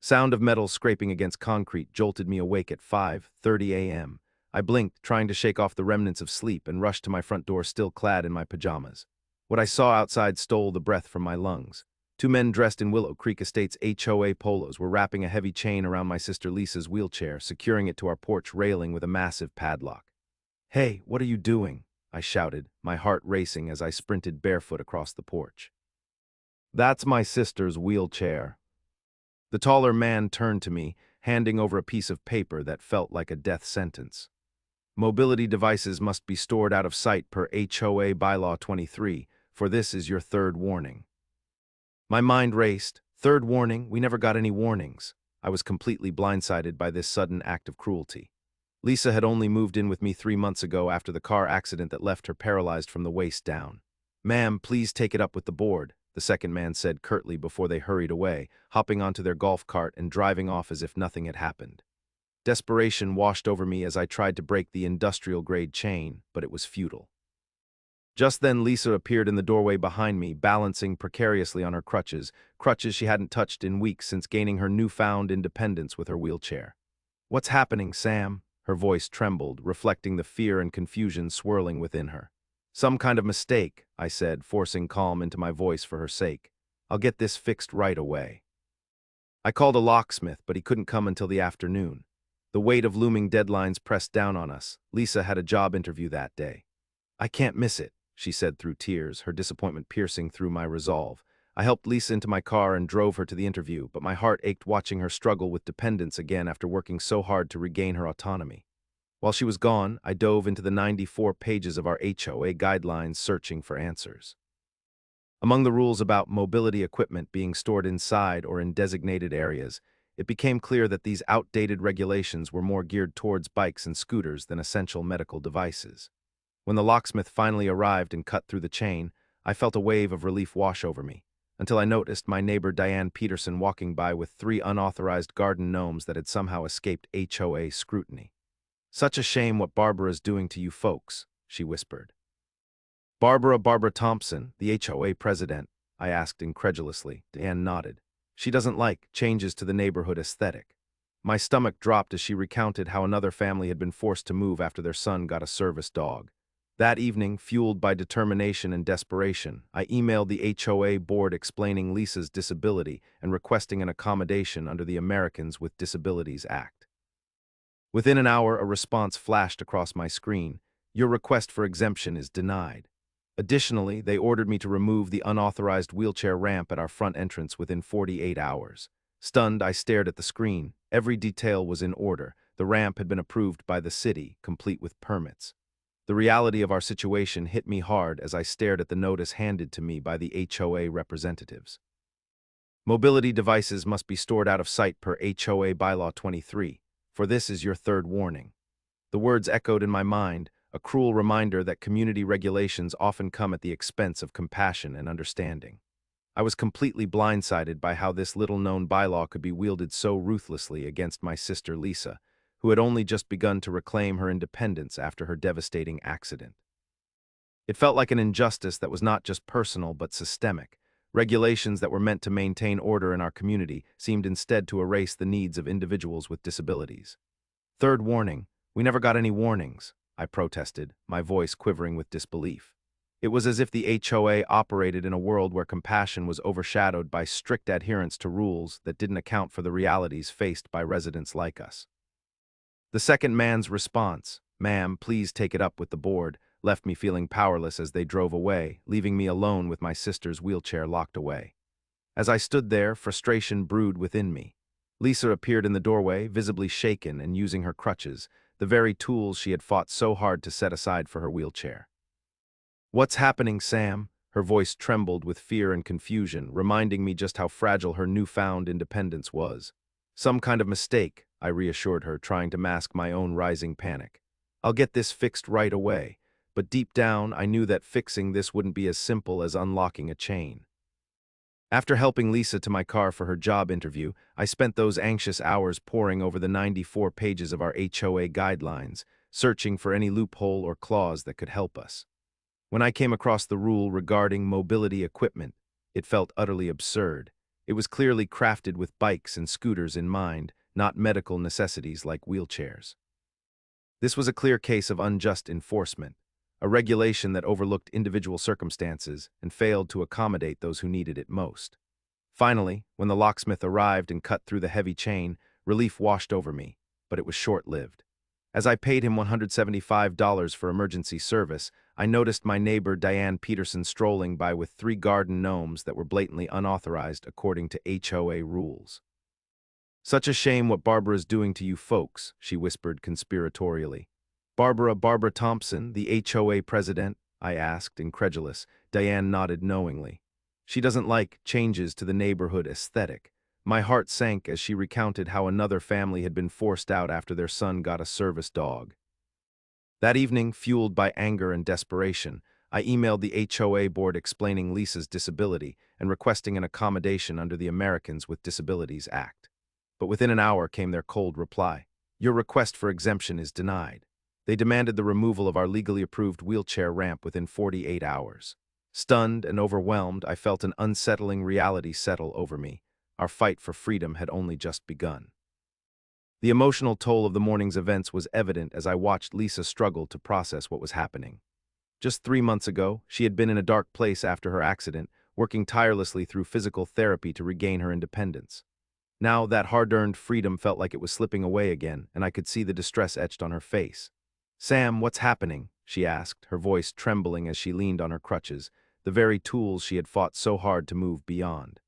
Sound of metal scraping against concrete jolted me awake at 5:30 a.m. I blinked, trying to shake off the remnants of sleep, and rushed to my front door still clad in my pajamas. What I saw outside stole the breath from my lungs. Two men dressed in Willow Creek Estates HOA polos were wrapping a heavy chain around my sister Lisa's wheelchair, securing it to our porch railing with a massive padlock. "Hey, what are you doing?" I shouted, my heart racing as I sprinted barefoot across the porch. "That's my sister's wheelchair." The taller man turned to me, handing over a piece of paper that felt like a death sentence. "Mobility devices must be stored out of sight per HOA Bylaw 23, for this is your third warning." My mind raced. Third warning? We never got any warnings. I was completely blindsided by this sudden act of cruelty. Lisa had only moved in with me 3 months ago after the car accident that left her paralyzed from the waist down. "Ma'am, please take it up with the board," the second man said curtly before they hurried away, hopping onto their golf cart and driving off as if nothing had happened. Desperation washed over me as I tried to break the industrial-grade chain, but it was futile. Just then Lisa appeared in the doorway behind me, balancing precariously on her crutches she hadn't touched in weeks since gaining her newfound independence with her wheelchair. "What's happening, Sam?" Her voice trembled, reflecting the fear and confusion swirling within her. "Some kind of mistake," I said, forcing calm into my voice for her sake. "I'll get this fixed right away." I called a locksmith, but he couldn't come until the afternoon. The weight of looming deadlines pressed down on us. Lisa had a job interview that day. "I can't miss it," she said through tears, her disappointment piercing through my resolve. I helped Lisa into my car and drove her to the interview, but my heart ached watching her struggle with dependence again after working so hard to regain her autonomy. While she was gone, I dove into the 94 pages of our HOA guidelines searching for answers. Among the rules about mobility equipment being stored inside or in designated areas, it became clear that these outdated regulations were more geared towards bikes and scooters than essential medical devices. When the locksmith finally arrived and cut through the chain, I felt a wave of relief wash over me, until I noticed my neighbor Diane Peterson walking by with 3 unauthorized garden gnomes that had somehow escaped HOA scrutiny. "Such a shame what Barbara's doing to you folks," she whispered. Barbara Thompson, the HOA president?" I asked incredulously. Diane nodded. "She doesn't like changes to the neighborhood aesthetic." My stomach dropped as she recounted how another family had been forced to move after their son got a service dog. That evening, fueled by determination and desperation, I emailed the HOA board explaining Lisa's disability and requesting an accommodation under the Americans with Disabilities Act. Within an hour, a response flashed across my screen. "Your request for exemption is denied." Additionally, they ordered me to remove the unauthorized wheelchair ramp at our front entrance within 48 hours. Stunned, I stared at the screen. Every detail was in order. The ramp had been approved by the city, complete with permits. The reality of our situation hit me hard as I stared at the notice handed to me by the HOA representatives. "Mobility devices must be stored out of sight per HOA Bylaw 23, for this is your third warning." The words echoed in my mind, a cruel reminder that community regulations often come at the expense of compassion and understanding. I was completely blindsided by how this little-known bylaw could be wielded so ruthlessly against my sister Lisa, who had only just begun to reclaim her independence after her devastating accident. It felt like an injustice that was not just personal but systemic. Regulations that were meant to maintain order in our community seemed instead to erase the needs of individuals with disabilities. "Third warning. We never got any warnings," I protested, my voice quivering with disbelief. It was as if the HOA operated in a world where compassion was overshadowed by strict adherence to rules that didn't account for the realities faced by residents like us. The second man's response, "Ma'am, please take it up with the board," left me feeling powerless as they drove away, leaving me alone with my sister's wheelchair locked away. As I stood there, frustration brewed within me. Lisa appeared in the doorway, visibly shaken and using her crutches, the very tools she had fought so hard to set aside for her wheelchair. "What's happening, Sam?" Her voice trembled with fear and confusion, reminding me just how fragile her newfound independence was. "Some kind of mistake," I reassured her, trying to mask my own rising panic. "I'll get this fixed right away." But deep down, I knew that fixing this wouldn't be as simple as unlocking a chain. After helping Lisa to my car for her job interview, I spent those anxious hours poring over the 94 pages of our HOA guidelines, searching for any loophole or clause that could help us. When I came across the rule regarding mobility equipment, it felt utterly absurd. It was clearly crafted with bikes and scooters in mind, not medical necessities like wheelchairs. This was a clear case of unjust enforcement, a regulation that overlooked individual circumstances and failed to accommodate those who needed it most. Finally, when the locksmith arrived and cut through the heavy chain, relief washed over me, but it was short-lived. As I paid him $175 for emergency service, I noticed my neighbor Diane Peterson strolling by with 3 garden gnomes that were blatantly unauthorized according to HOA rules. "Such a shame what Barbara's doing to you folks," she whispered conspiratorially. Barbara Thompson, the HOA president?" I asked, incredulous. Diane nodded knowingly. "She doesn't like changes to the neighborhood aesthetic." My heart sank as she recounted how another family had been forced out after their son got a service dog. That evening, fueled by anger and desperation, I emailed the HOA board explaining Lisa's disability and requesting an accommodation under the Americans with Disabilities Act. But within an hour came their cold reply. "Your request for exemption is denied." They demanded the removal of our legally approved wheelchair ramp within 48 hours. Stunned and overwhelmed, I felt an unsettling reality settle over me. Our fight for freedom had only just begun. The emotional toll of the morning's events was evident as I watched Lisa struggle to process what was happening. Just 3 months ago, she had been in a dark place after her accident, working tirelessly through physical therapy to regain her independence. Now, that hard-earned freedom felt like it was slipping away again, and I could see the distress etched on her face. "Sam, what's happening?" she asked, her voice trembling as she leaned on her crutches, the very tools she had fought so hard to move beyond.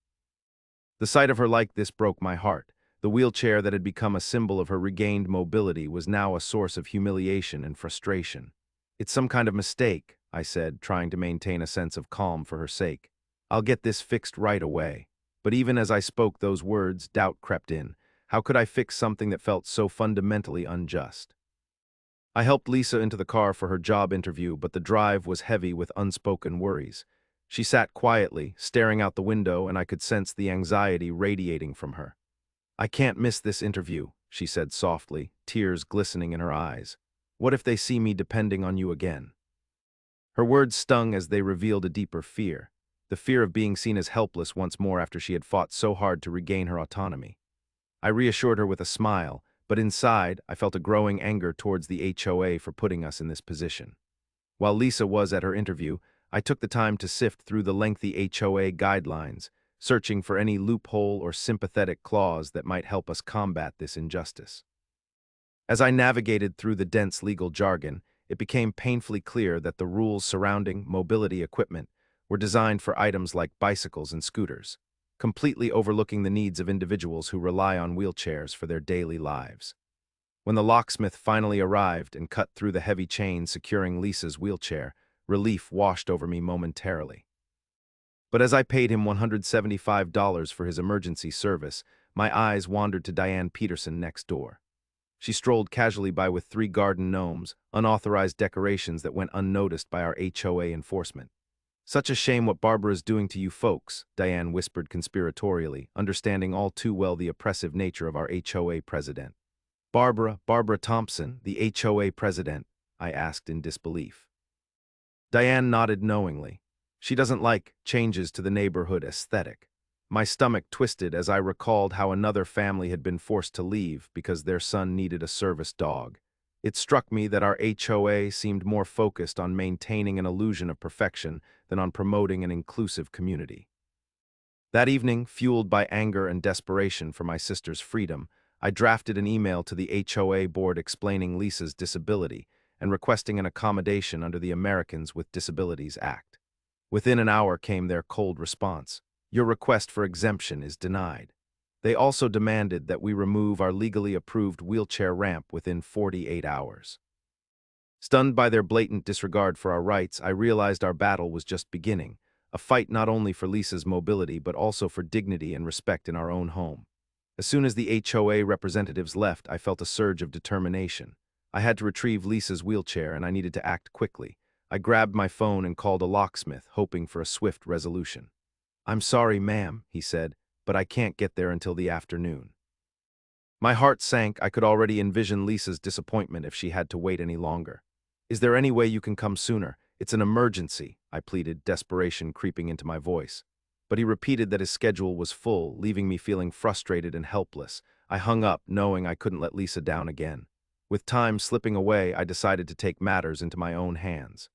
The sight of her like this broke my heart. The wheelchair that had become a symbol of her regained mobility was now a source of humiliation and frustration. "It's some kind of mistake," I said, trying to maintain a sense of calm for her sake. "I'll get this fixed right away." But even as I spoke those words, doubt crept in. How could I fix something that felt so fundamentally unjust? I helped Lisa into the car for her job interview, but the drive was heavy with unspoken worries. She sat quietly, staring out the window, and I could sense the anxiety radiating from her. "I can't miss this interview," she said softly, tears glistening in her eyes. "What if they see me depending on you again?" Her words stung as they revealed a deeper fear, the fear of being seen as helpless once more after she had fought so hard to regain her autonomy. I reassured her with a smile, but inside, I felt a growing anger towards the HOA for putting us in this position. While Lisa was at her interview, I took the time to sift through the lengthy HOA guidelines, searching for any loophole or sympathetic clause that might help us combat this injustice. As I navigated through the dense legal jargon, it became painfully clear that the rules surrounding mobility equipment were designed for items like bicycles and scooters, completely overlooking the needs of individuals who rely on wheelchairs for their daily lives. When the locksmith finally arrived and cut through the heavy chain securing Lisa's wheelchair, relief washed over me momentarily. But as I paid him $175 for his emergency service, my eyes wandered to Diane Peterson next door. She strolled casually by with 3 garden gnomes, unauthorized decorations that went unnoticed by our HOA enforcement. "Such a shame what Barbara's doing to you folks," Diane whispered conspiratorially, understanding all too well the oppressive nature of our HOA president. Barbara Thompson, the HOA president?" I asked in disbelief. Diane nodded knowingly. "She doesn't like changes to the neighborhood aesthetic." My stomach twisted as I recalled how another family had been forced to leave because their son needed a service dog. It struck me that our HOA seemed more focused on maintaining an illusion of perfection than on promoting an inclusive community. That evening, fueled by anger and desperation for my sister's freedom, I drafted an email to the HOA board explaining Lisa's disability and requesting an accommodation under the Americans with Disabilities Act. Within an hour came their cold response. "Your request for exemption is denied." They also demanded that we remove our legally approved wheelchair ramp within 48 hours. Stunned by their blatant disregard for our rights, I realized our battle was just beginning, a fight not only for Lisa's mobility but also for dignity and respect in our own home. As soon as the HOA representatives left, I felt a surge of determination. I had to retrieve Lisa's wheelchair, and I needed to act quickly. I grabbed my phone and called a locksmith, hoping for a swift resolution. "I'm sorry, ma'am," he said, "but I can't get there until the afternoon." My heart sank. I could already envision Lisa's disappointment if she had to wait any longer. "Is there any way you can come sooner? It's an emergency," I pleaded, desperation creeping into my voice. but he repeated that his schedule was full, leaving me feeling frustrated and helpless. I hung up, knowing I couldn't let Lisa down again. With time slipping away, I decided to take matters into my own hands.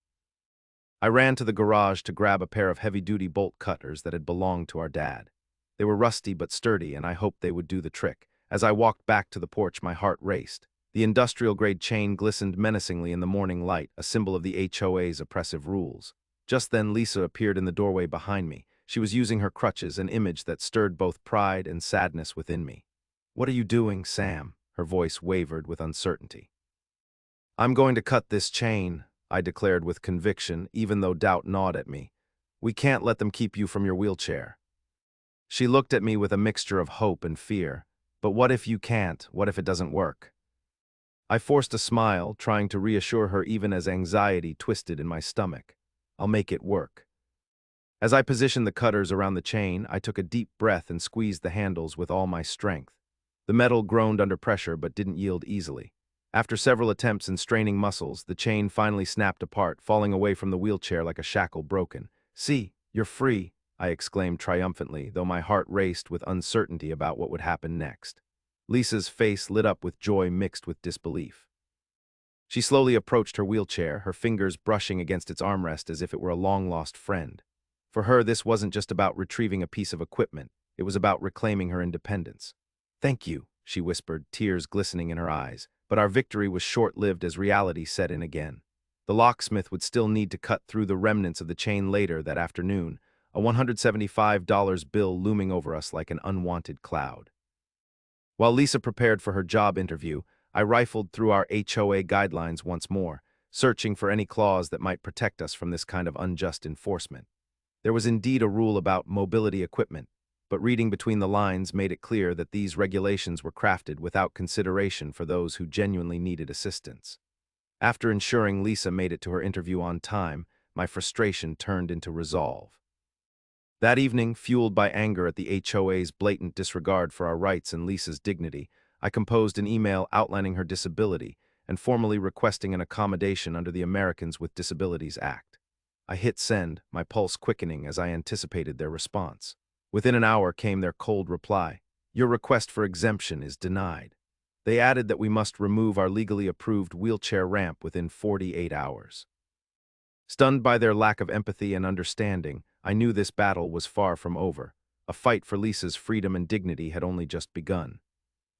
I ran to the garage to grab a pair of heavy-duty bolt cutters that had belonged to our dad. They were rusty but sturdy, and I hoped they would do the trick. As I walked back to the porch, my heart raced. The industrial-grade chain glistened menacingly in the morning light, a symbol of the HOA's oppressive rules. Just then, Lisa appeared in the doorway behind me. She was using her crutches, an image that stirred both pride and sadness within me. "What are you doing, Sam?" Her voice wavered with uncertainty. "I'm going to cut this chain," I declared with conviction, even though doubt gnawed at me. "We can't let them keep you from your wheelchair." She looked at me with a mixture of hope and fear. "But what if you can't? What if it doesn't work?" I forced a smile, trying to reassure her even as anxiety twisted in my stomach. "I'll make it work." As I positioned the cutters around the chain, I took a deep breath and squeezed the handles with all my strength. The metal groaned under pressure but didn't yield easily. After several attempts and straining muscles, the chain finally snapped apart, falling away from the wheelchair like a shackle broken. "See, you're free," I exclaimed triumphantly, though my heart raced with uncertainty about what would happen next. Lisa's face lit up with joy mixed with disbelief. She slowly approached her wheelchair, her fingers brushing against its armrest as if it were a long-lost friend. For her, this wasn't just about retrieving a piece of equipment. It was about reclaiming her independence. "Thank you," she whispered, tears glistening in her eyes. But our victory was short-lived as reality set in again. The locksmith would still need to cut through the remnants of the chain later that afternoon, a $175 bill looming over us like an unwanted cloud. While Lisa prepared for her job interview, I rifled through our HOA guidelines once more, searching for any clause that might protect us from this kind of unjust enforcement. There was indeed a rule about mobility equipment, but reading between the lines made it clear that these regulations were crafted without consideration for those who genuinely needed assistance. After ensuring Lisa made it to her interview on time, my frustration turned into resolve. That evening, fueled by anger at the HOA's blatant disregard for our rights and Lisa's dignity, I composed an email outlining her disability and formally requesting an accommodation under the Americans with Disabilities Act. I hit send, my pulse quickening as I anticipated their response. Within an hour came their cold reply: "Your request for exemption is denied." They added that we must remove our legally approved wheelchair ramp within 48 hours. Stunned by their lack of empathy and understanding, I knew this battle was far from over. A fight for Lisa's freedom and dignity had only just begun.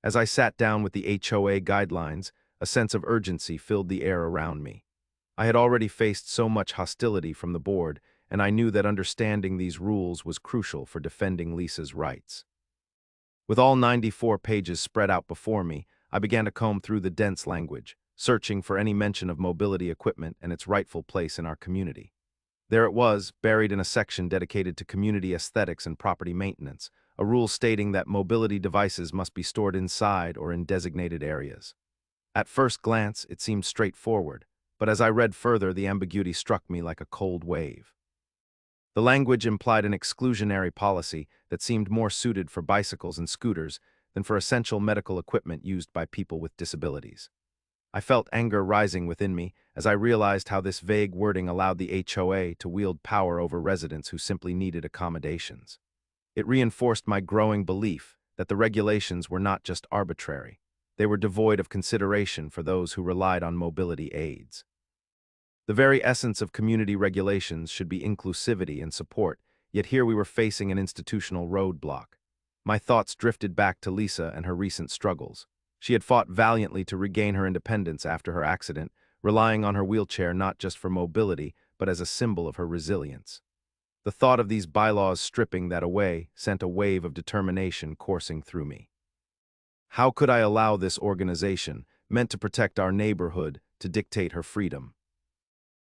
As I sat down with the HOA guidelines, a sense of urgency filled the air around me. I had already faced so much hostility from the board, and I knew that understanding these rules was crucial for defending Lisa's rights. With all 94 pages spread out before me, I began to comb through the dense language, searching for any mention of mobility equipment and its rightful place in our community. There it was, buried in a section dedicated to community aesthetics and property maintenance, a rule stating that mobility devices must be stored inside or in designated areas. At first glance, it seemed straightforward, but as I read further, the ambiguity struck me like a cold wave. The language implied an exclusionary policy that seemed more suited for bicycles and scooters than for essential medical equipment used by people with disabilities. I felt anger rising within me as I realized how this vague wording allowed the HOA to wield power over residents who simply needed accommodations. It reinforced my growing belief that the regulations were not just arbitrary. They were devoid of consideration for those who relied on mobility aids. The very essence of community regulations should be inclusivity and support, yet here we were facing an institutional roadblock. My thoughts drifted back to Lisa and her recent struggles. She had fought valiantly to regain her independence after her accident, relying on her wheelchair not just for mobility, but as a symbol of her resilience. The thought of these bylaws stripping that away sent a wave of determination coursing through me. How could I allow this organization, meant to protect our neighborhood, to dictate her freedom?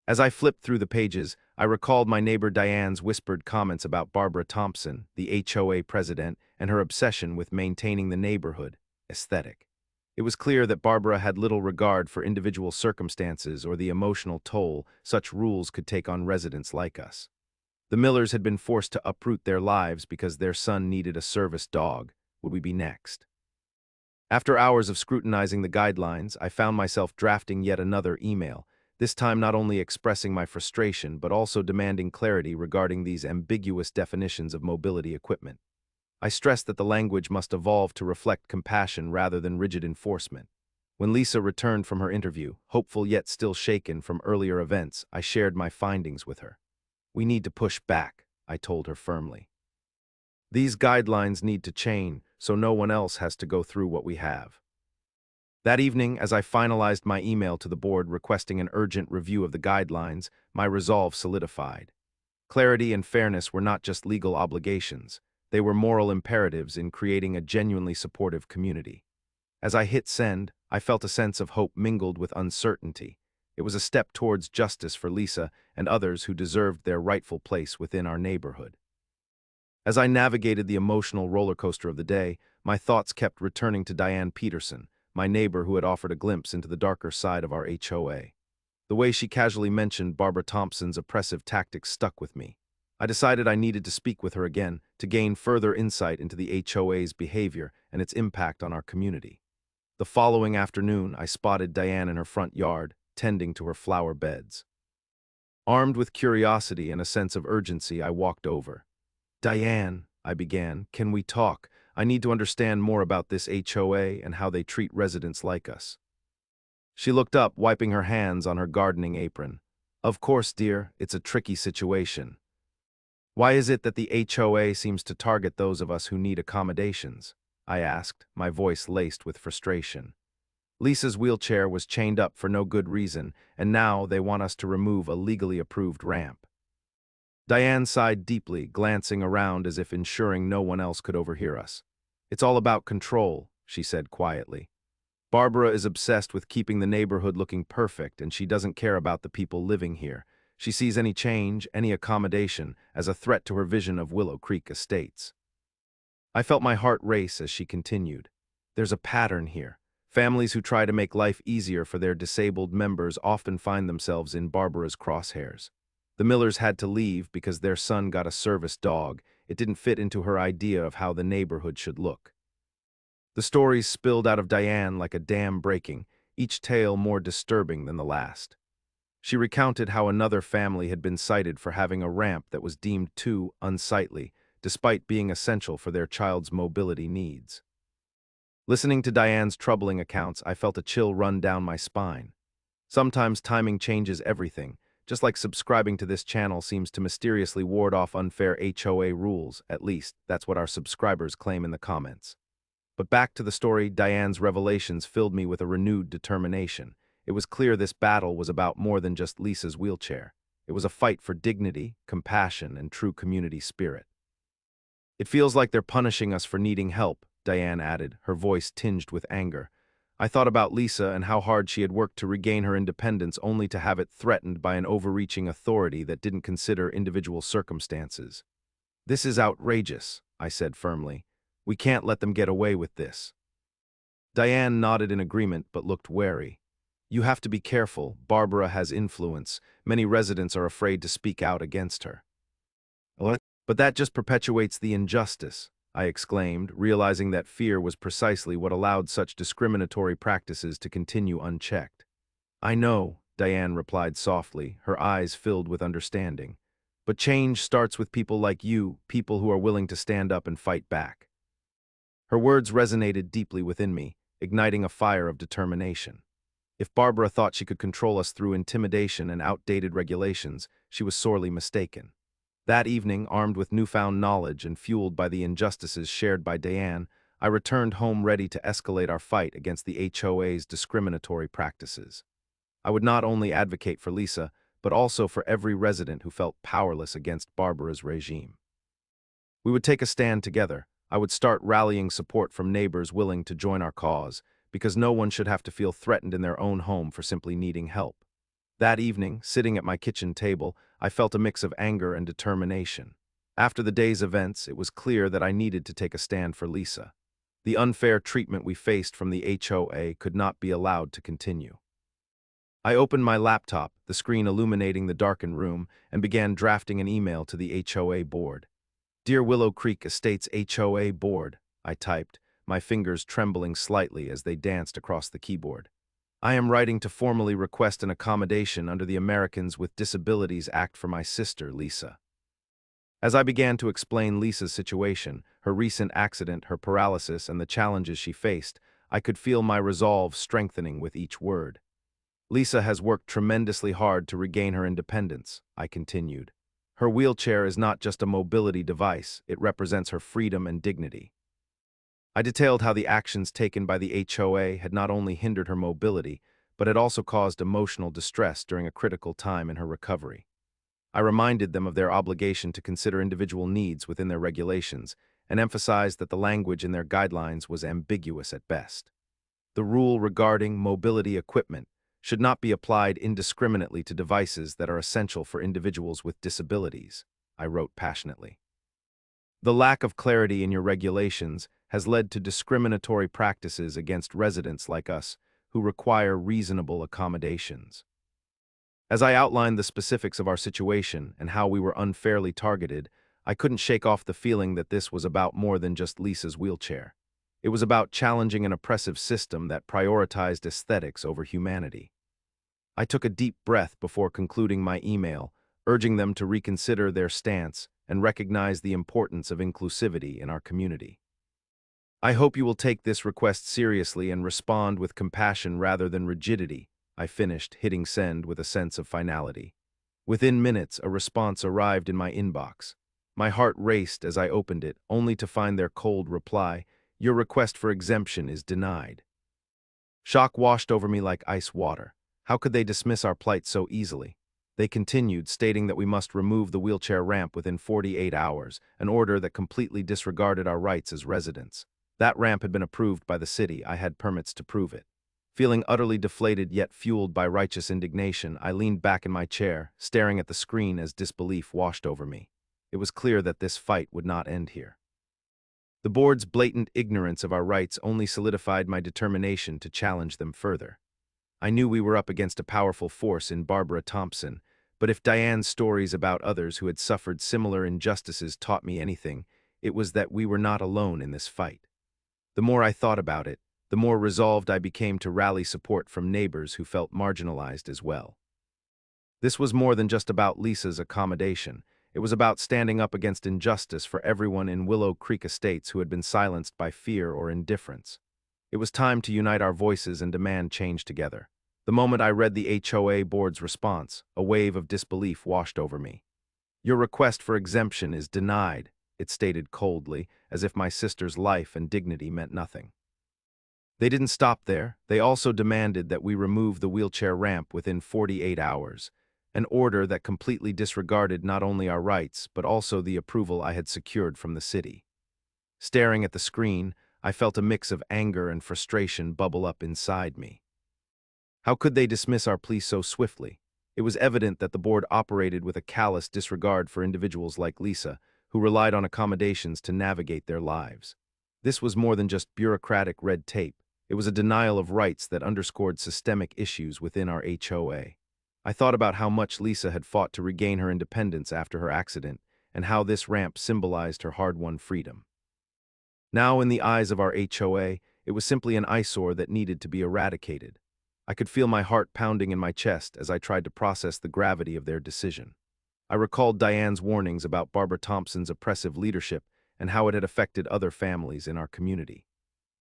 As I flipped through the pages, I recalled my neighbor Diane's whispered comments about Barbara Thompson, the HOA president, and her obsession with maintaining the neighborhood aesthetic. It was clear that Barbara had little regard for individual circumstances or the emotional toll such rules could take on residents like us. The Millers had been forced to uproot their lives because their son needed a service dog. Would we be next? After hours of scrutinizing the guidelines, I found myself drafting yet another email, this time not only expressing my frustration but also demanding clarity regarding these ambiguous definitions of mobility equipment. I stressed that the language must evolve to reflect compassion rather than rigid enforcement. When Lisa returned from her interview, hopeful yet still shaken from earlier events, I shared my findings with her. "We need to push back," I told her firmly. "These guidelines need to change so no one else has to go through what we have." That evening, as I finalized my email to the board requesting an urgent review of the guidelines, my resolve solidified. Clarity and fairness were not just legal obligations, they were moral imperatives in creating a genuinely supportive community. As I hit send, I felt a sense of hope mingled with uncertainty. It was a step towards justice for Lisa and others who deserved their rightful place within our neighborhood. As I navigated the emotional roller coaster of the day, my thoughts kept returning to Diane Peterson, my neighbor who had offered a glimpse into the darker side of our HOA. The way she casually mentioned Barbara Thompson's oppressive tactics stuck with me. I decided I needed to speak with her again to gain further insight into the HOA's behavior and its impact on our community. The following afternoon, I spotted Diane in her front yard, tending to her flower beds. Armed with curiosity and a sense of urgency, I walked over. "Diane," I began, "can we talk? I need to understand more about this HOA and how they treat residents like us." She looked up, wiping her hands on her gardening apron. "Of course, dear, it's a tricky situation. Why is it that the HOA seems to target those of us who need accommodations?" I asked, my voice laced with frustration. "Lisa's wheelchair was chained up for no good reason, and now they want us to remove a legally approved ramp." Diane sighed deeply, glancing around as if ensuring no one else could overhear us. "It's all about control," she said quietly. "Barbara is obsessed with keeping the neighborhood looking perfect, and she doesn't care about the people living here. She sees any change, any accommodation, as a threat to her vision of Willow Creek Estates." I felt my heart race as she continued. "There's a pattern here. Families who try to make life easier for their disabled members often find themselves in Barbara's crosshairs. The Millers had to leave because their son got a service dog. It didn't fit into her idea of how the neighborhood should look." The stories spilled out of Diane like a dam breaking, each tale more disturbing than the last. She recounted how another family had been cited for having a ramp that was deemed too unsightly, despite being essential for their child's mobility needs. Listening to Diane's troubling accounts, I felt a chill run down my spine. Sometimes timing changes everything, just like subscribing to this channel seems to mysteriously ward off unfair HOA rules. At least, that's what our subscribers claim in the comments. But back to the story, Diane's revelations filled me with a renewed determination. It was clear this battle was about more than just Lisa's wheelchair. It was a fight for dignity, compassion, and true community spirit. "It feels like they're punishing us for needing help," Diane added, her voice tinged with anger. I thought about Lisa and how hard she had worked to regain her independence only to have it threatened by an overreaching authority that didn't consider individual circumstances. "This is outrageous," I said firmly. "We can't let them get away with this." Diane nodded in agreement but looked wary. "You have to be careful. Barbara has influence. Many residents are afraid to speak out against her." "What? But that just perpetuates the injustice," I exclaimed, realizing that fear was precisely what allowed such discriminatory practices to continue unchecked. "I know," Diane replied softly, her eyes filled with understanding. "But change starts with people like you, people who are willing to stand up and fight back." Her words resonated deeply within me, igniting a fire of determination. If Barbara thought she could control us through intimidation and outdated regulations, she was sorely mistaken. That evening, armed with newfound knowledge and fueled by the injustices shared by Diane, I returned home ready to escalate our fight against the HOA's discriminatory practices. I would not only advocate for Lisa, but also for every resident who felt powerless against Barbara's regime. We would take a stand together. I would start rallying support from neighbors willing to join our cause, because no one should have to feel threatened in their own home for simply needing help. That evening, sitting at my kitchen table, I felt a mix of anger and determination. After the day's events, it was clear that I needed to take a stand for Lisa. The unfair treatment we faced from the HOA could not be allowed to continue. I opened my laptop, the screen illuminating the darkened room, and began drafting an email to the HOA board. "Dear Willow Creek Estates HOA Board," I typed, my fingers trembling slightly as they danced across the keyboard. I am writing to formally request an accommodation under the Americans with Disabilities Act for my sister, Lisa. As I began to explain Lisa's situation, her recent accident, her paralysis, and the challenges she faced, I could feel my resolve strengthening with each word. Lisa has worked tremendously hard to regain her independence, I continued. Her wheelchair is not just a mobility device, it represents her freedom and dignity. I detailed how the actions taken by the HOA had not only hindered her mobility, but had also caused emotional distress during a critical time in her recovery. I reminded them of their obligation to consider individual needs within their regulations and emphasized that the language in their guidelines was ambiguous at best. The rule regarding mobility equipment should not be applied indiscriminately to devices that are essential for individuals with disabilities, I wrote passionately. The lack of clarity in your regulations has led to discriminatory practices against residents like us who require reasonable accommodations. As I outlined the specifics of our situation and how we were unfairly targeted, I couldn't shake off the feeling that this was about more than just Lisa's wheelchair. It was about challenging an oppressive system that prioritized aesthetics over humanity. I took a deep breath before concluding my email, urging them to reconsider their stance and recognize the importance of inclusivity in our community. I hope you will take this request seriously and respond with compassion rather than rigidity, I finished, hitting send with a sense of finality. Within minutes, a response arrived in my inbox. My heart raced as I opened it, only to find their cold reply, "Your request for exemption is denied." Shock washed over me like ice water. How could they dismiss our plight so easily? They continued, stating that we must remove the wheelchair ramp within 48 hours, an order that completely disregarded our rights as residents. That ramp had been approved by the city. I had permits to prove it. Feeling utterly deflated yet fueled by righteous indignation, I leaned back in my chair, staring at the screen as disbelief washed over me. It was clear that this fight would not end here. The board's blatant ignorance of our rights only solidified my determination to challenge them further. I knew we were up against a powerful force in Barbara Thompson, but if Diane's stories about others who had suffered similar injustices taught me anything, it was that we were not alone in this fight. The more I thought about it, the more resolved I became to rally support from neighbors who felt marginalized as well. This was more than just about Lisa's accommodation. It was about standing up against injustice for everyone in Willow Creek Estates who had been silenced by fear or indifference. It was time to unite our voices and demand change together. The moment I read the HOA board's response, a wave of disbelief washed over me. "Your request for exemption is denied," it stated coldly, as if my sister's life and dignity meant nothing. They didn't stop there. They also demanded that we remove the wheelchair ramp within 48 hours, an order that completely disregarded not only our rights, but also the approval I had secured from the city. Staring at the screen, I felt a mix of anger and frustration bubble up inside me. How could they dismiss our plea so swiftly? It was evident that the board operated with a callous disregard for individuals like Lisa, who relied on accommodations to navigate their lives. This was more than just bureaucratic red tape. It was a denial of rights that underscored systemic issues within our HOA. I thought about how much Lisa had fought to regain her independence after her accident, and how this ramp symbolized her hard-won freedom. Now, in the eyes of our HOA, it was simply an eyesore that needed to be eradicated. I could feel my heart pounding in my chest as I tried to process the gravity of their decision. I recalled Diane's warnings about Barbara Thompson's oppressive leadership and how it had affected other families in our community.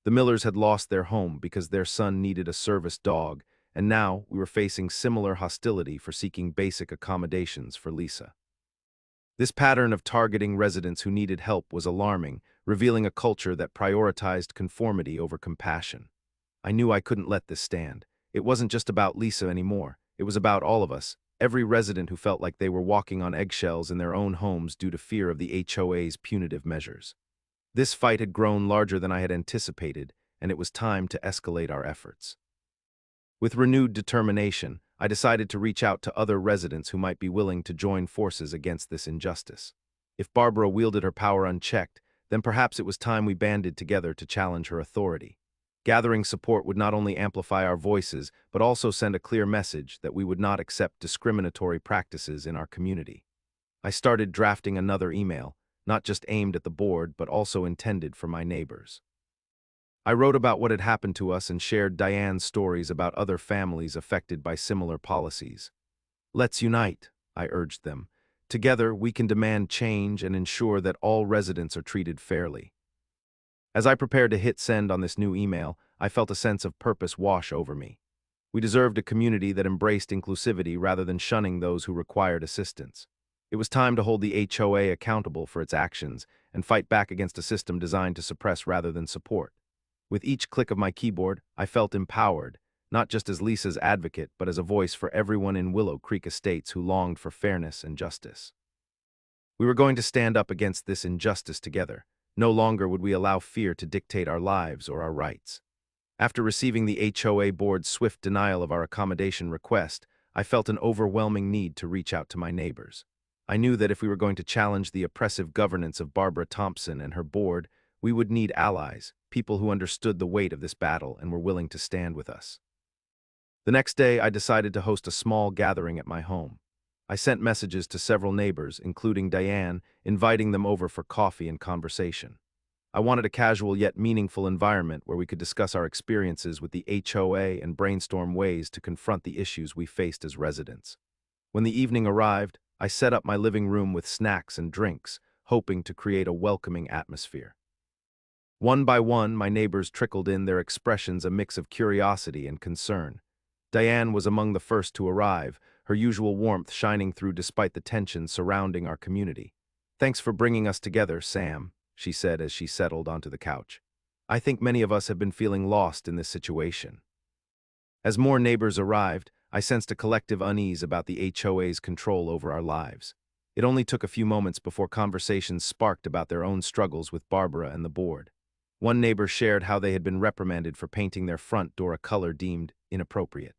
The Millers had lost their home because their son needed a service dog, and now we were facing similar hostility for seeking basic accommodations for Lisa. This pattern of targeting residents who needed help was alarming, revealing a culture that prioritized conformity over compassion. I knew I couldn't let this stand. It wasn't just about Lisa anymore. It was about all of us, every resident who felt like they were walking on eggshells in their own homes due to fear of the HOA's punitive measures. This fight had grown larger than I had anticipated, and it was time to escalate our efforts. With renewed determination, I decided to reach out to other residents who might be willing to join forces against this injustice. If Barbara wielded her power unchecked, then perhaps it was time we banded together to challenge her authority. Gathering support would not only amplify our voices, but also send a clear message that we would not accept discriminatory practices in our community. I started drafting another email, not just aimed at the board, but also intended for my neighbors. I wrote about what had happened to us and shared Diane's stories about other families affected by similar policies. Let's unite, I urged them. Together, we can demand change and ensure that all residents are treated fairly. As I prepared to hit send on this new email, I felt a sense of purpose wash over me. We deserved a community that embraced inclusivity rather than shunning those who required assistance. It was time to hold the HOA accountable for its actions and fight back against a system designed to suppress rather than support. With each click of my keyboard, I felt empowered, not just as Lisa's advocate, but as a voice for everyone in Willow Creek Estates who longed for fairness and justice. We were going to stand up against this injustice together. No longer would we allow fear to dictate our lives or our rights. After receiving the HOA board's swift denial of our accommodation request, I felt an overwhelming need to reach out to my neighbors. I knew that if we were going to challenge the oppressive governance of Barbara Thompson and her board, we would need allies, people who understood the weight of this battle and were willing to stand with us. The next day, I decided to host a small gathering at my home. I sent messages to several neighbors, including Diane, inviting them over for coffee and conversation. I wanted a casual yet meaningful environment where we could discuss our experiences with the HOA and brainstorm ways to confront the issues we faced as residents. When the evening arrived, I set up my living room with snacks and drinks, hoping to create a welcoming atmosphere. One by one, my neighbors trickled in, their expressions a mix of curiosity and concern. Diane was among the first to arrive, her usual warmth shining through despite the tension surrounding our community. "Thanks for bringing us together, Sam," she said as she settled onto the couch. "I think many of us have been feeling lost in this situation." As more neighbors arrived, I sensed a collective unease about the HOA's control over our lives. It only took a few moments before conversations sparked about their own struggles with Barbara and the board. One neighbor shared how they had been reprimanded for painting their front door a color deemed inappropriate.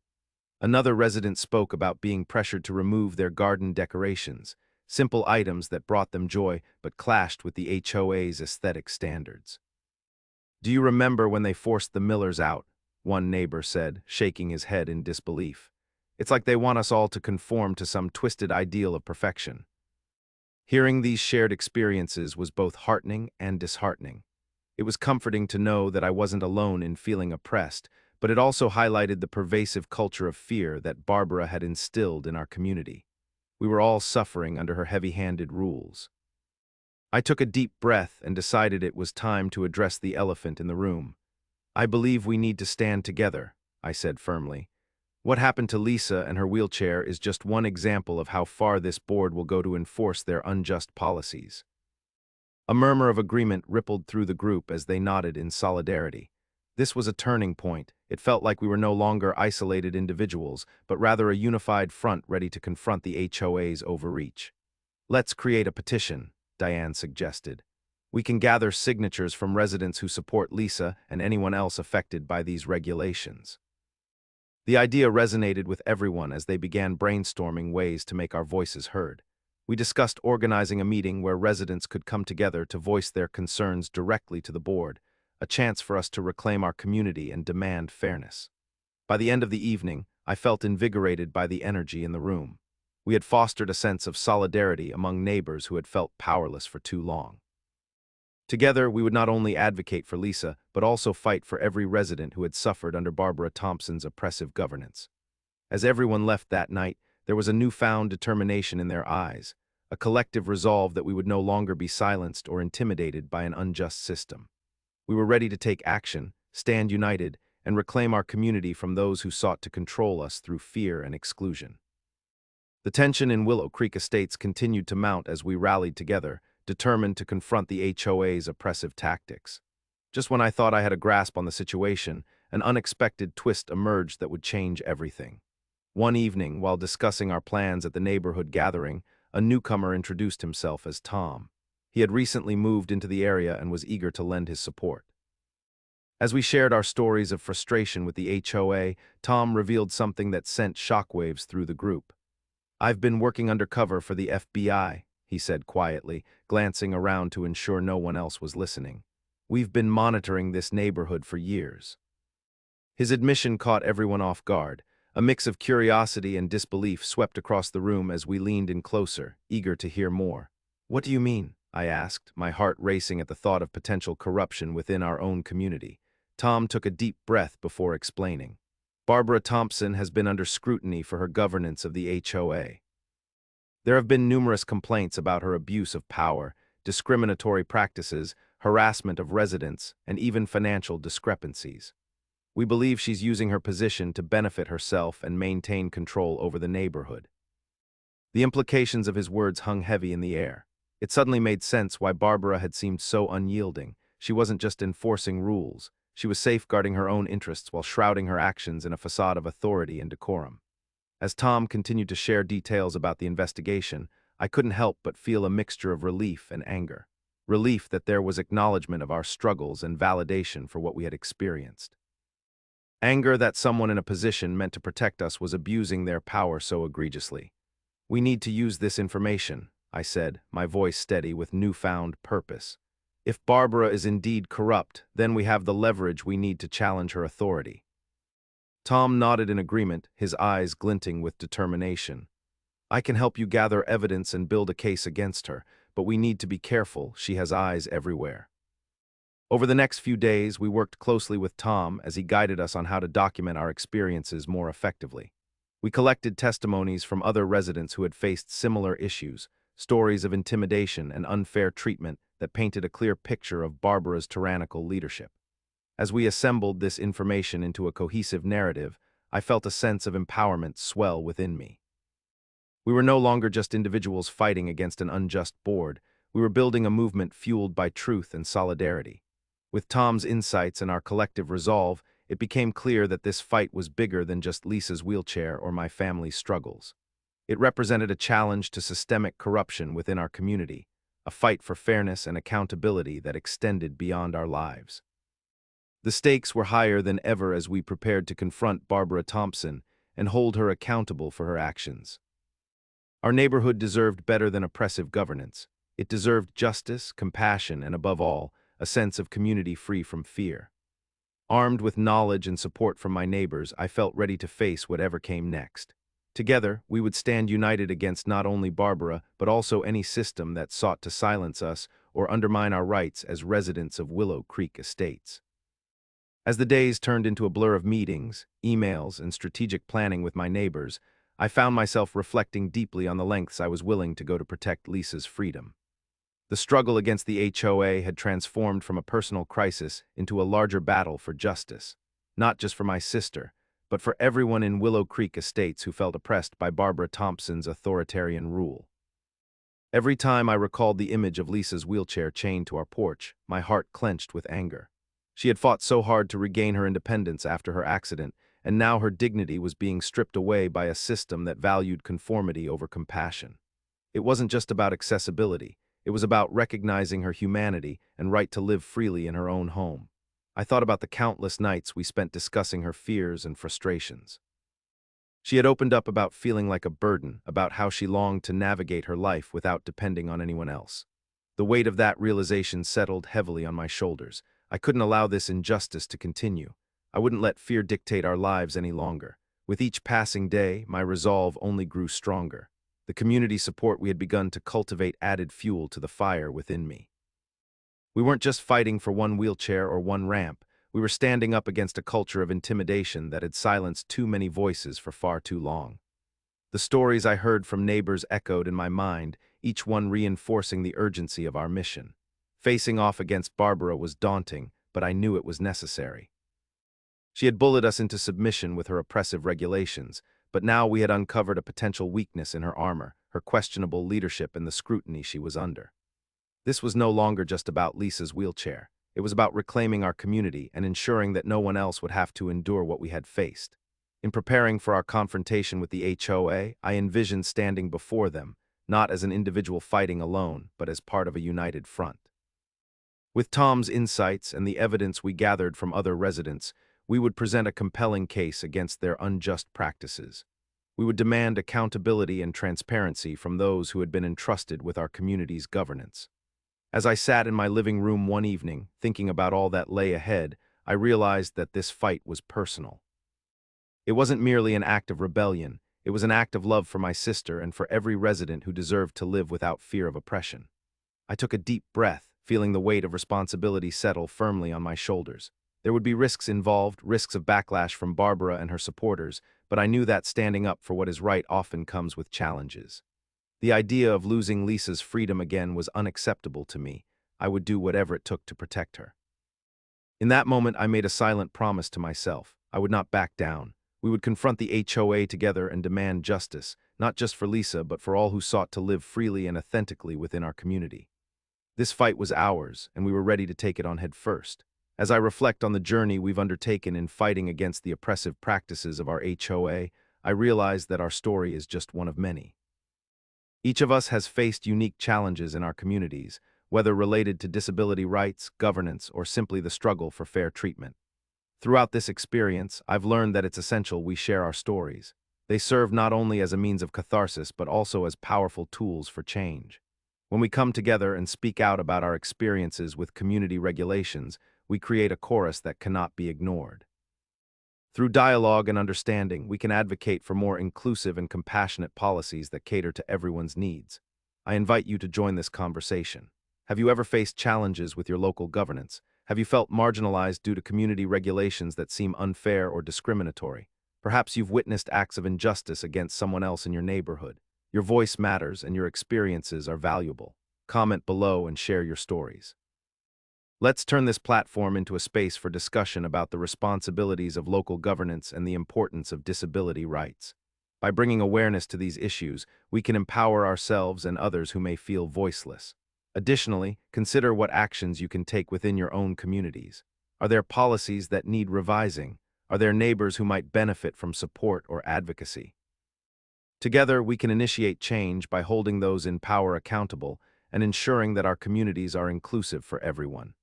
Another resident spoke about being pressured to remove their garden decorations, simple items that brought them joy but clashed with the HOA's aesthetic standards. "Do you remember when they forced the Millers out?" one neighbor said, shaking his head in disbelief. "It's like they want us all to conform to some twisted ideal of perfection." Hearing these shared experiences was both heartening and disheartening. It was comforting to know that I wasn't alone in feeling oppressed, but it also highlighted the pervasive culture of fear that Barbara had instilled in our community. We were all suffering under her heavy-handed rules. I took a deep breath and decided it was time to address the elephant in the room. "I believe we need to stand together," I said firmly. "What happened to Lisa and her wheelchair is just one example of how far this board will go to enforce their unjust policies." A murmur of agreement rippled through the group as they nodded in solidarity. This was a turning point. It felt like we were no longer isolated individuals, but rather a unified front ready to confront the HOA's overreach. "Let's create a petition," Diane suggested. "We can gather signatures from residents who support Lisa and anyone else affected by these regulations." The idea resonated with everyone as they began brainstorming ways to make our voices heard. We discussed organizing a meeting where residents could come together to voice their concerns directly to the board, a chance for us to reclaim our community and demand fairness. By the end of the evening, I felt invigorated by the energy in the room. We had fostered a sense of solidarity among neighbors who had felt powerless for too long. Together, we would not only advocate for Lisa, but also fight for every resident who had suffered under Barbara Thompson's oppressive governance. As everyone left that night, there was a newfound determination in their eyes, a collective resolve that we would no longer be silenced or intimidated by an unjust system. We were ready to take action, stand united, and reclaim our community from those who sought to control us through fear and exclusion. The tension in Willow Creek Estates continued to mount as we rallied together, determined to confront the HOA's oppressive tactics. Just when I thought I had a grasp on the situation, an unexpected twist emerged that would change everything. One evening, while discussing our plans at the neighborhood gathering, a newcomer introduced himself as Tom. He had recently moved into the area and was eager to lend his support. As we shared our stories of frustration with the HOA, Tom revealed something that sent shockwaves through the group. "I've been working undercover for the FBI," he said quietly, glancing around to ensure no one else was listening. "We've been monitoring this neighborhood for years." His admission caught everyone off guard. A mix of curiosity and disbelief swept across the room as we leaned in closer, eager to hear more. "What do you mean?" I asked, my heart racing at the thought of potential corruption within our own community. Tom took a deep breath before explaining. Barbara Thompson has been under scrutiny for her governance of the HOA. There have been numerous complaints about her abuse of power, discriminatory practices, harassment of residents, and even financial discrepancies. We believe she's using her position to benefit herself and maintain control over the neighborhood. The implications of his words hung heavy in the air. It suddenly made sense why Barbara had seemed so unyielding. She wasn't just enforcing rules. She was safeguarding her own interests while shrouding her actions in a facade of authority and decorum. As Tom continued to share details about the investigation, I couldn't help but feel a mixture of relief and anger. Relief that there was acknowledgement of our struggles and validation for what we had experienced. Anger that someone in a position meant to protect us was abusing their power so egregiously. "We need to use this information," I said, my voice steady with newfound purpose. "If Barbara is indeed corrupt, then we have the leverage we need to challenge her authority." Tom nodded in agreement, his eyes glinting with determination. "I can help you gather evidence and build a case against her, but we need to be careful. She has eyes everywhere." Over the next few days, we worked closely with Tom as he guided us on how to document our experiences more effectively. We collected testimonies from other residents who had faced similar issues, stories of intimidation and unfair treatment that painted a clear picture of Barbara's tyrannical leadership. As we assembled this information into a cohesive narrative, I felt a sense of empowerment swell within me. We were no longer just individuals fighting against an unjust board. We were building a movement fueled by truth and solidarity. With Tom's insights and our collective resolve, it became clear that this fight was bigger than just Lisa's wheelchair or my family's struggles. It represented a challenge to systemic corruption within our community, a fight for fairness and accountability that extended beyond our lives. The stakes were higher than ever as we prepared to confront Barbara Thompson and hold her accountable for her actions. Our neighborhood deserved better than oppressive governance. It deserved justice, compassion, and above all, a sense of community free from fear. Armed with knowledge and support from my neighbors, I felt ready to face whatever came next. Together, we would stand united against not only Barbara, but also any system that sought to silence us or undermine our rights as residents of Willow Creek Estates. As the days turned into a blur of meetings, emails, and strategic planning with my neighbors, I found myself reflecting deeply on the lengths I was willing to go to protect Lisa's freedom. The struggle against the HOA had transformed from a personal crisis into a larger battle for justice, not just for my sister, but for everyone in Willow Creek Estates who felt oppressed by Barbara Thompson's authoritarian rule. Every time I recalled the image of Lisa's wheelchair chained to our porch, my heart clenched with anger. She had fought so hard to regain her independence after her accident, and now her dignity was being stripped away by a system that valued conformity over compassion. It wasn't just about accessibility. It was about recognizing her humanity and right to live freely in her own home. I thought about the countless nights we spent discussing her fears and frustrations. She had opened up about feeling like a burden, about how she longed to navigate her life without depending on anyone else. The weight of that realization settled heavily on my shoulders. I couldn't allow this injustice to continue. I wouldn't let fear dictate our lives any longer. With each passing day, my resolve only grew stronger. The community support we had begun to cultivate added fuel to the fire within me. We weren't just fighting for one wheelchair or one ramp. We were standing up against a culture of intimidation that had silenced too many voices for far too long. The stories I heard from neighbors echoed in my mind, each one reinforcing the urgency of our mission. Facing off against Barbara was daunting, but I knew it was necessary. She had bullied us into submission with her oppressive regulations, but now we had uncovered a potential weakness in her armor, her questionable leadership and the scrutiny she was under. This was no longer just about Lisa's wheelchair. It was about reclaiming our community and ensuring that no one else would have to endure what we had faced. In preparing for our confrontation with the HOA, I envisioned standing before them, not as an individual fighting alone, but as part of a united front. With Tom's insights and the evidence we gathered from other residents, we would present a compelling case against their unjust practices. We would demand accountability and transparency from those who had been entrusted with our community's governance. As I sat in my living room one evening, thinking about all that lay ahead, I realized that this fight was personal. It wasn't merely an act of rebellion, it was an act of love for my sister and for every resident who deserved to live without fear of oppression. I took a deep breath, feeling the weight of responsibility settle firmly on my shoulders. There would be risks involved, risks of backlash from Barbara and her supporters, but I knew that standing up for what is right often comes with challenges. The idea of losing Lisa's freedom again was unacceptable to me. I would do whatever it took to protect her. In that moment, I made a silent promise to myself. I would not back down. We would confront the HOA together and demand justice, not just for Lisa, but for all who sought to live freely and authentically within our community. This fight was ours, and we were ready to take it on head first. As I reflect on the journey we've undertaken in fighting against the oppressive practices of our HOA, I realize that our story is just one of many. Each of us has faced unique challenges in our communities, whether related to disability rights, governance, or simply the struggle for fair treatment. Throughout this experience, I've learned that it's essential we share our stories. They serve not only as a means of catharsis, but also as powerful tools for change. When we come together and speak out about our experiences with community regulations, we create a chorus that cannot be ignored. Through dialogue and understanding, we can advocate for more inclusive and compassionate policies that cater to everyone's needs. I invite you to join this conversation. Have you ever faced challenges with your local governance? Have you felt marginalized due to community regulations that seem unfair or discriminatory? Perhaps you've witnessed acts of injustice against someone else in your neighborhood. Your voice matters and your experiences are valuable. Comment below and share your stories. Let's turn this platform into a space for discussion about the responsibilities of local governance and the importance of disability rights. By bringing awareness to these issues, we can empower ourselves and others who may feel voiceless. Additionally, consider what actions you can take within your own communities. Are there policies that need revising? Are there neighbors who might benefit from support or advocacy? Together, we can initiate change by holding those in power accountable and ensuring that our communities are inclusive for everyone.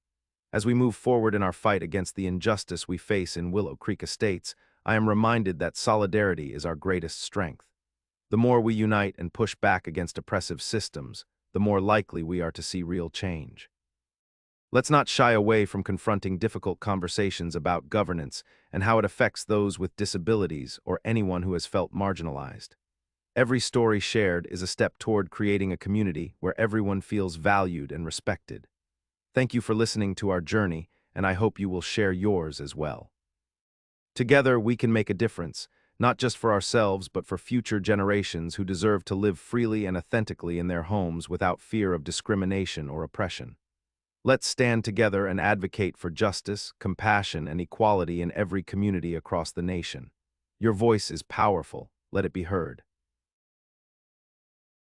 As we move forward in our fight against the injustice we face in Willow Creek Estates, I am reminded that solidarity is our greatest strength. The more we unite and push back against oppressive systems, the more likely we are to see real change. Let's not shy away from confronting difficult conversations about governance and how it affects those with disabilities or anyone who has felt marginalized. Every story shared is a step toward creating a community where everyone feels valued and respected. Thank you for listening to our journey, and I hope you will share yours as well. Together, we can make a difference, not just for ourselves but for future generations who deserve to live freely and authentically in their homes without fear of discrimination or oppression. Let's stand together and advocate for justice, compassion, and equality in every community across the nation. Your voice is powerful. Let it be heard.